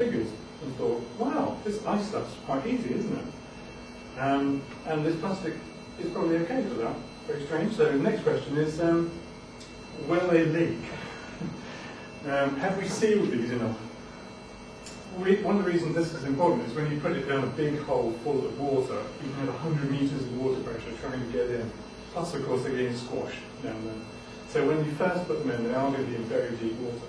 figures and thought, wow, this ice stuff's quite easy, isn't it? And this plastic is probably okay for that. Very strange. So the next question is, will they leak? Have we sealed these enough? One of the reasons this is important is when you put it down a big hole full of water, you can have 100 meters of water pressure trying to get in. Plus, of course, they're getting squashed down there. So when you first put them in, they are going to be in very deep water.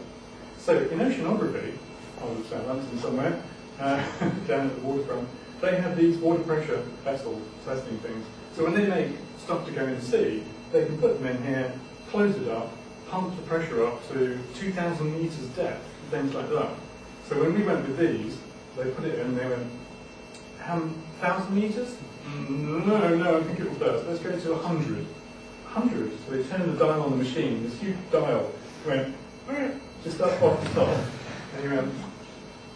So in oceanography, on London somewhere, down at the waterfront, they have these water pressure vessels testing things. So when they make stuff to go in the sea, they can put them in here, close it up, pump the pressure up to 2,000 meters depth, things like that. So when we went with these, they put it in and they went, 1,000 meters? No, I think it will burst. Let's go to 100. 100. So they turned the dial on the machine, this huge dial went, just up off the top. And he went,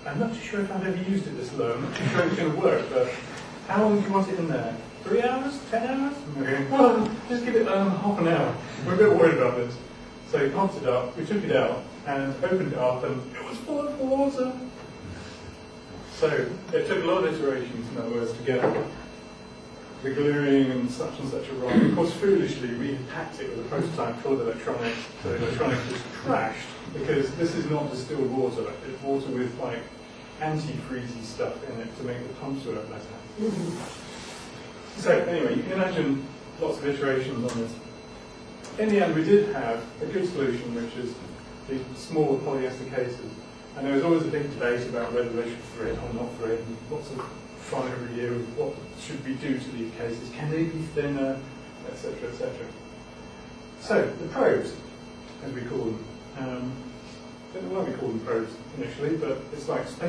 I'm not too sure if I've ever used it this low, I'm not too sure it's going to work, but how long do you want it in there? 3 hours? 10 hours? And we're going, well, just give it half an hour. We're a bit worried about this. So he pumped it up, we took it out, and opened it up, and it was full of water. So it took a lot of iterations, in other words, to get the gluing and such a wrong. Of course, foolishly, we had packed it with a prototype full of electronics, so the electronics was trashed, because this is not distilled water, it's water with like antifreezy stuff in it to make the pumps work better. So anyway, you can imagine lots of iterations on this. In the end, we did have a good solution, which is these smaller polyester cases. And there was always a big debate about whether they should thread or not thread, and lots of fun every year of what should we do to these cases. Can they be thinner, etc., etc. So, the probes, as we call them, I don't know why we call them probes initially, but it's like space